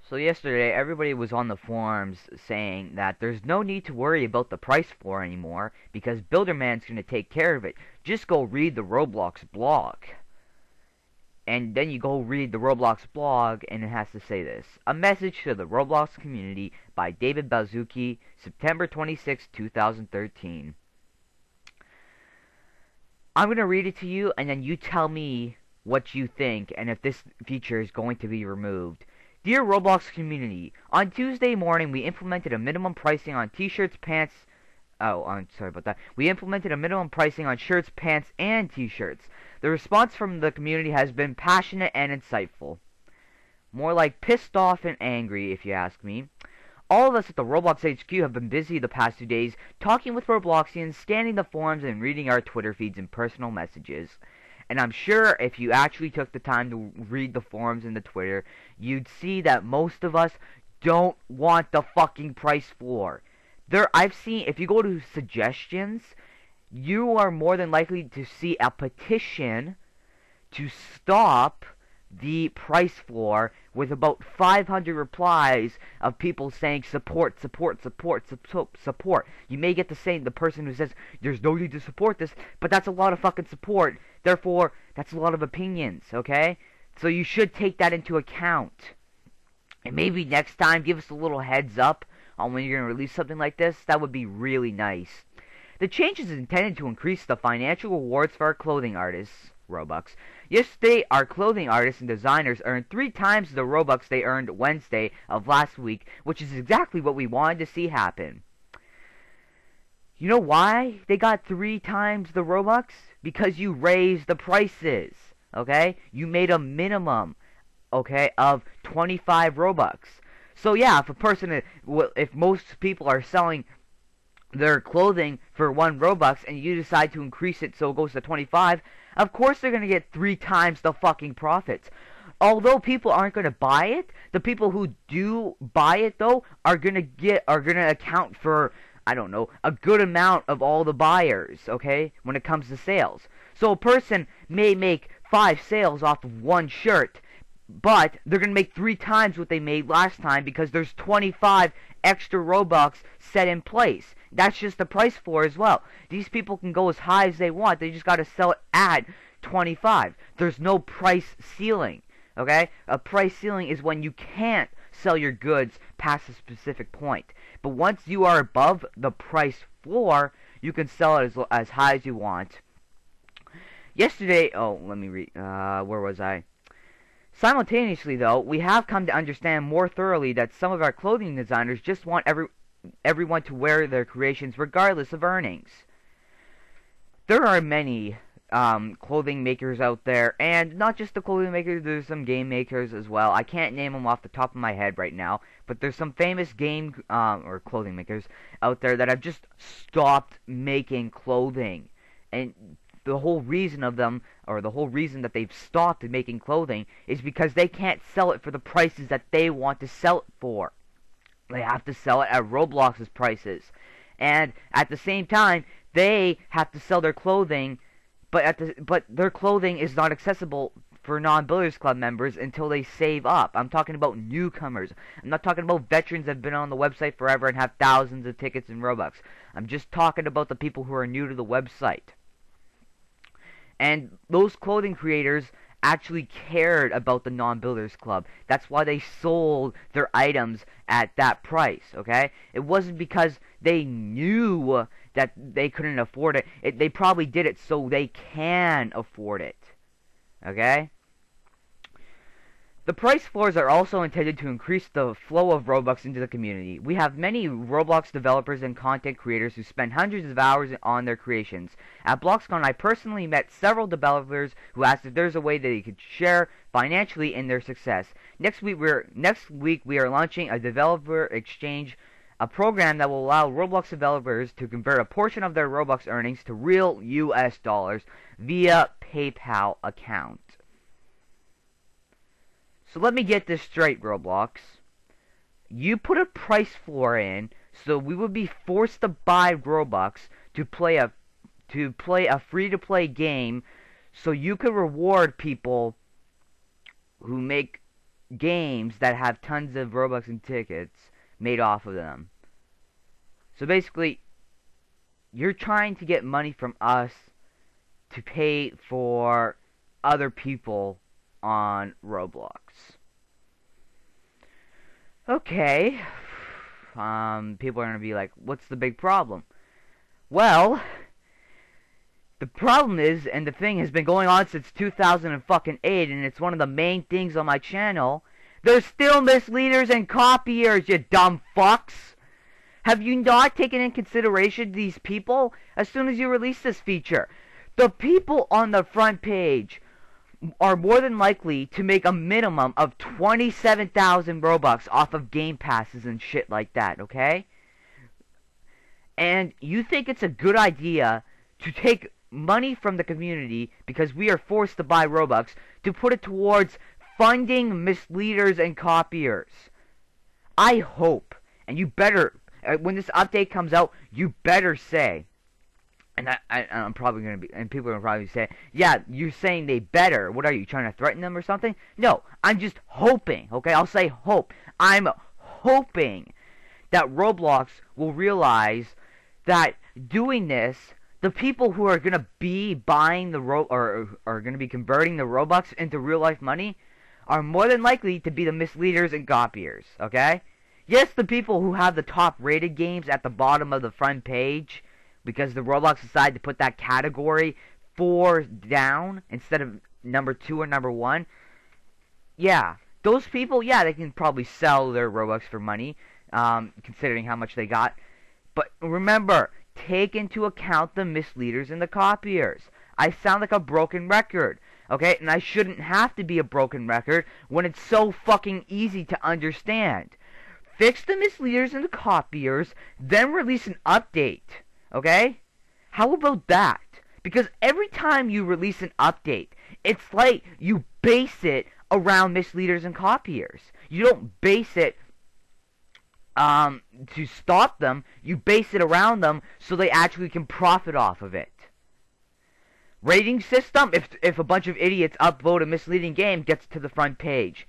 So yesterday, everybody was on the forums saying that there's no need to worry about the price floor anymore because Builderman's going to take care of it. Just go read the Roblox blog. And then you go read the Roblox blog, and it has to say this. A message to the Roblox community by David Baszucki, September 26, 2013. I'm going to read it to you, and then you tell me what you think and if this feature is going to be removed. Dear Roblox community, on Tuesday morning we implemented a minimum pricing on t-shirts, pants... Oh, I'm sorry about that. We implemented a minimum pricing on shirts, pants, and t-shirts. The response from the community has been passionate and insightful. More like pissed off and angry, if you ask me. All of us at the Roblox HQ have been busy the past 2 days, talking with Robloxians, scanning the forums, and reading our Twitter feeds and personal messages. And I'm sure if you actually took the time to read the forums and the Twitter, you'd see that most of us don't want the fucking price floor. I've seen, if you go to suggestions, you are more than likely to see a petition to stop the price floor with about 500 replies of people saying support, support, support, support. You may get the person who says there's no need to support this, but that's a lot of fucking support. Therefore, that's a lot of opinions, okay? So you should take that into account. And maybe next time give us a little heads up on when you're going to release something like this. That would be really nice. The change is intended to increase the financial rewards for our clothing artists, Robux. Yesterday, our clothing artists and designers earned 3 times the Robux they earned Wednesday of last week, which is exactly what we wanted to see happen. You know why they got 3 times the Robux? Because you raised the prices, okay? You made a minimum, okay, of 25 Robux. So yeah, if most people are selling their clothing for 1 Robux and you decide to increase it so it goes to 25, of course they're going to get 3 times the fucking profits. Although people aren't going to buy it, the people who do buy it though are going to account for, I don't know, a good amount of all the buyers, okay, when it comes to sales. So a person may make 5 sales off of 1 shirt, but they're going to make 3 times what they made last time because there's 25 extra Robux set in place. That's just the price floor as well. These people can go as high as they want. They just got to sell it at 25. There's no price ceiling, okay? A price ceiling is when you can't sell your goods past a specific point. But once you are above the price floor, you can sell it as high as you want. Yesterday, let me read, where was I? Simultaneously, though, we have come to understand more thoroughly that some of our clothing designers just want everyone to wear their creations regardless of earnings. There are many clothing makers out there, and not just the clothing makers, there's some game makers as well. I can't name them off the top of my head right now, but there's some famous game or clothing makers out there that have just stopped making clothing. And the whole reason of them, or the whole reason that they've stopped making clothing, is because they can't sell it for the prices that they want to sell it for. They have to sell it at Roblox's prices. And at the same time, they have to sell their clothing, but their clothing is not accessible for non-Builders Club members until they save up. I'm talking about newcomers. I'm not talking about veterans that have been on the website forever and have thousands of tickets and Robux. I'm just talking about the people who are new to the website. And those clothing creators actually cared about the non-Builders Club. That's why they sold their items at that price, okay? It wasn't because they knew that they couldn't afford it. They probably did it so they can afford it, okay? The price floors are also intended to increase the flow of Robux into the community. We have many Roblox developers and content creators who spend hundreds of hours on their creations. At BloxCon, I personally met several developers who asked if there's a way that they could share financially in their success. Next week we are launching a developer exchange, a program that will allow Roblox developers to convert a portion of their Robux earnings to real US dollars via PayPal account. So let me get this straight, Roblox. You put a price floor in, so we would be forced to buy Robux to play a free-to-play game, so you could reward people who make games that have tons of Robux and tickets made off of them. So basically, you're trying to get money from us to pay for other people on Roblox. Okay. People are going to be like, what's the big problem? Well, the problem is, and the thing has been going on since 2008, and it's one of the main things on my channel, there's still misleaders and copiers, you dumb fucks! Have you not taken in consideration these people as soon as you release this feature? The people on the front page are more than likely to make a minimum of 27,000 Robux off of game passes and shit like that, okay? And you think it's a good idea to take money from the community, because we are forced to buy Robux, to put it towards funding misleaders and copiers. I hope, and you better, when this update comes out, you better say, and I'm probably going to be, and people are probably say, yeah, you're saying they better. What are you, trying to threaten them or something? No, I'm just hoping, okay? I'll say hope. I'm hoping that Roblox will realize that doing this, the people who are going to be buying the or are going to be converting the Robux into real life money are more than likely to be the misleaders and copiers, okay? Yes, the people who have the top rated games at the bottom of the front page, because the Roblox decided to put that category 4 down instead of number 2 or number 1. Yeah, those people, yeah, they can probably sell their Robux for money, considering how much they got. But remember, take into account the misleaders and the copiers. I sound like a broken record, okay? And I shouldn't have to be a broken record when it's so fucking easy to understand. Fix the misleaders and the copiers, then release an update. Okay? How about that? Because every time you release an update, it's like you base it around misleaders and copiers. You don't base it to stop them. You base it around them so they actually can profit off of it. Rating system, if a bunch of idiots upvote a misleading game, gets to the front page.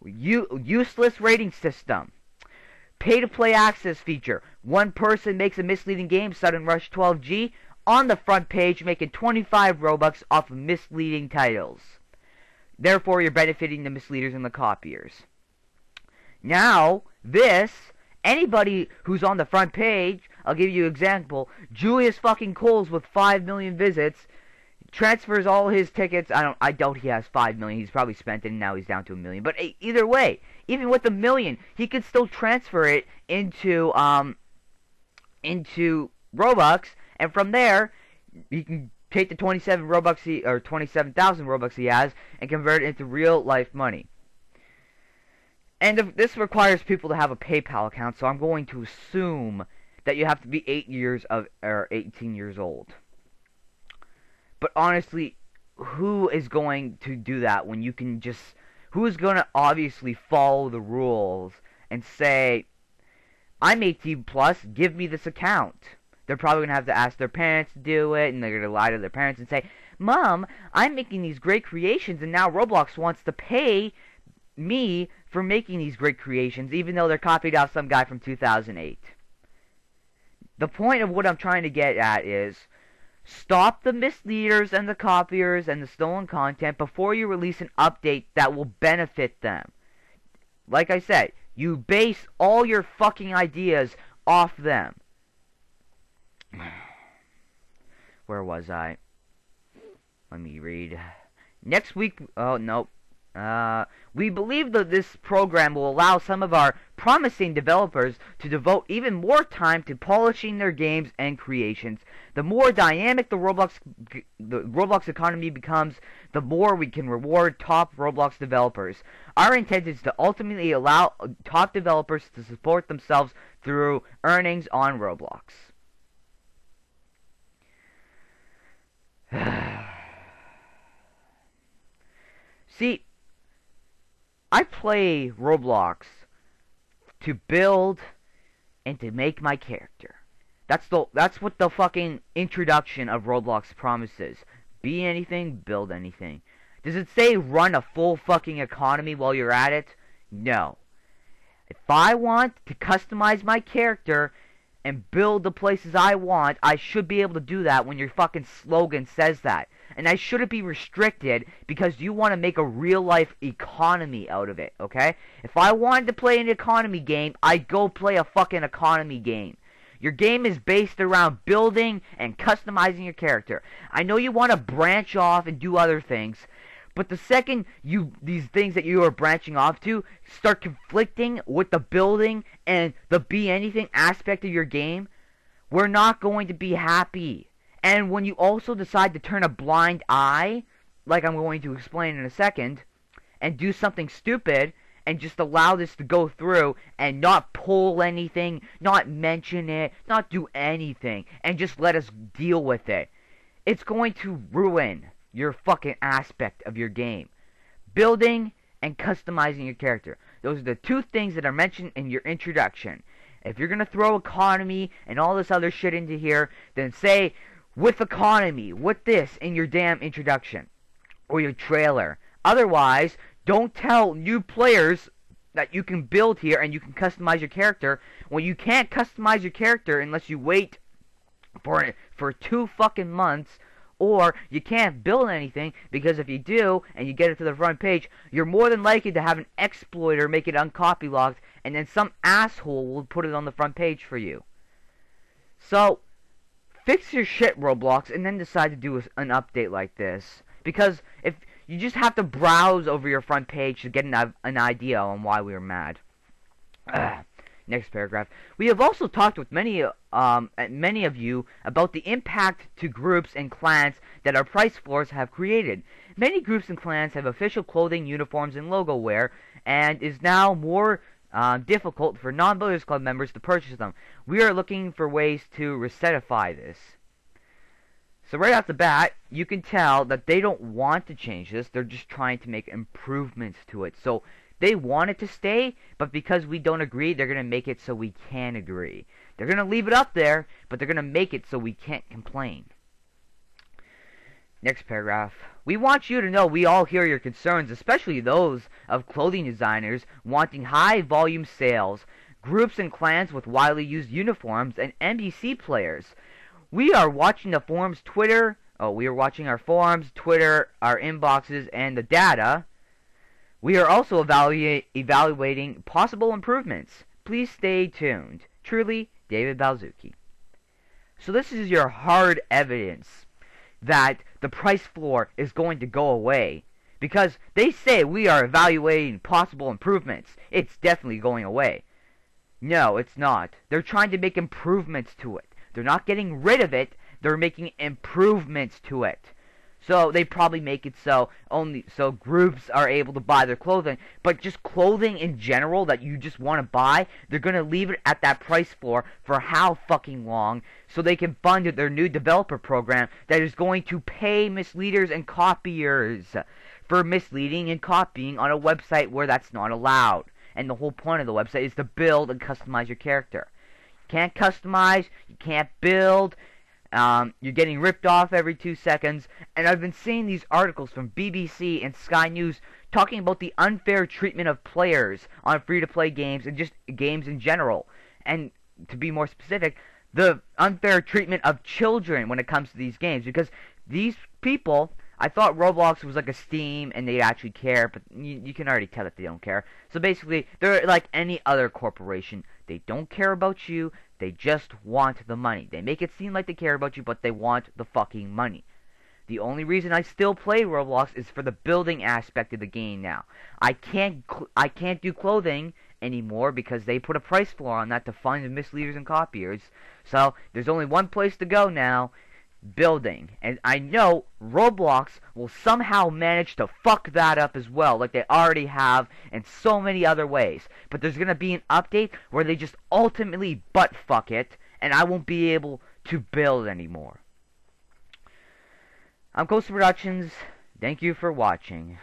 Useless rating system. Pay-to-play access feature. One person makes a misleading game, Sudden Rush 12G, on the front page, making 25 Robux off of misleading titles. Therefore, you're benefiting the misleaders and the copiers. Now, this, anybody who's on the front page, I'll give you an example, Julius fucking Coles with 5 million visits, transfers all his tickets. I doubt he has 5 million. He's probably spent it and now he's down to 1 million. But either way, even with 1 million, he could still transfer it into Robux, and from there, he can take the 27 Robux or 27,000 Robux he has and convert it into real life money. And this requires people to have a PayPal account, so I'm going to assume that you have to be 18 years old. But honestly, who is going to do that when you can just... Who is going to obviously follow the rules and say, I'm 18 plus, give me this account? They're probably going to have to ask their parents to do it, and they're going to lie to their parents and say, Mom, I'm making these great creations, and now Roblox wants to pay me for making these great creations, even though they're copied off some guy from 2008. The point of what I'm trying to get at is, stop the misleaders and the copiers and the stolen content before you release an update that will benefit them. Like I said, you base all your fucking ideas off them. Where was I? Let me read. Next week... Oh, nope. We believe that this program will allow some of our promising developers to devote even more time to polishing their games and creations. The more dynamic the Roblox economy becomes, the more we can reward top Roblox developers. Our intent is to ultimately allow top developers to support themselves through earnings on Roblox. See, I play Roblox to build and to make my character. That's what the fucking introduction of Roblox promises. Be anything, build anything. Does it say run a full fucking economy while you're at it? No. If I want to customize my character and build the places I want, I should be able to do that when your fucking slogan says that. And I shouldn't be restricted because you want to make a real-life economy out of it, okay? If I wanted to play an economy game, I'd go play a fucking economy game. Your game is based around building and customizing your character. I know you want to branch off and do other things, but the second these things that you are branching off to start conflicting with the building and the be anything aspect of your game, we're not going to be happy. And when you also decide to turn a blind eye, like I'm going to explain in a second, and do something stupid, and just allow this to go through, and not pull anything, not mention it, not do anything, and just let us deal with it, it's going to ruin your fucking aspect of your game. Building and customizing your character. Those are the two things that are mentioned in your introduction. If you're going to throw economy and all this other shit into here, then say, with economy, with this in your damn introduction, or your trailer. Otherwise, don't tell new players that you can build here and you can customize your character when you can't customize your character unless you wait for 2 fucking months, or you can't build anything because if you do and you get it to the front page, you're more than likely to have an exploiter make it uncopy locked, and then some asshole will put it on the front page for you. So fix your shit, Roblox, and then decide to do an update like this. Because if you just have to browse over your front page to get an idea on why we were mad. Next paragraph. We have also talked with many of you about the impact to groups and clans that our price floors have created. Many groups and clans have official clothing, uniforms, and logo wear, and is now more difficult for non-Builders Club members to purchase them. We are looking for ways to resetify this. So right off the bat, you can tell that they don't want to change this. They're just trying to make improvements to it. So they want it to stay, but because we don't agree, they're going to make it so we can agree. They're going to leave it up there, but they're going to make it so we can't complain. Next paragraph. We want you to know we all hear your concerns, especially those of clothing designers wanting high volume sales, groups and clans with widely used uniforms, and NBC players. We are watching the forums, Twitter. We are watching our forums, Twitter, our inboxes, and the data. We are also evaluating possible improvements. Please stay tuned. Truly, David Baszucki. So this is your hard evidence that the price floor is going to go away. Because they say we are evaluating possible improvements. It's definitely going away. No, it's not. They're trying to make improvements to it. They're not getting rid of it. They're making improvements to it. So they probably make it so groups are able to buy their clothing, but just clothing in general that you just want to buy, they're going to leave it at that price floor for how fucking long so they can fund their new developer program that is going to pay misleaders and copiers for misleading and copying on a website where that's not allowed. And the whole point of the website is to build and customize your character. You can't customize, you can't build. You're getting ripped off every 2 seconds, and I've been seeing these articles from BBC and Sky News talking about the unfair treatment of players on free-to-play games and just games in general. And to be more specific, the unfair treatment of children when it comes to these games, because these people, I thought Roblox was like a Steam and they'd actually care, but you can already tell that they don't care. So basically, they're like any other corporation. They don't care about you. They just want the money. They make it seem like they care about you, but they want the fucking money. The only reason I still play Roblox is for the building aspect of the game now. I can't do clothing anymore because they put a price floor on that to fund misleaders and copiers. So there's only one place to go now, building. And I know Roblox will somehow manage to fuck that up as well, like they already have in so many other ways. But there's gonna be an update where they just ultimately butt fuck it, and I won't be able to build anymore. I'm Coastal Productions. Thank you for watching.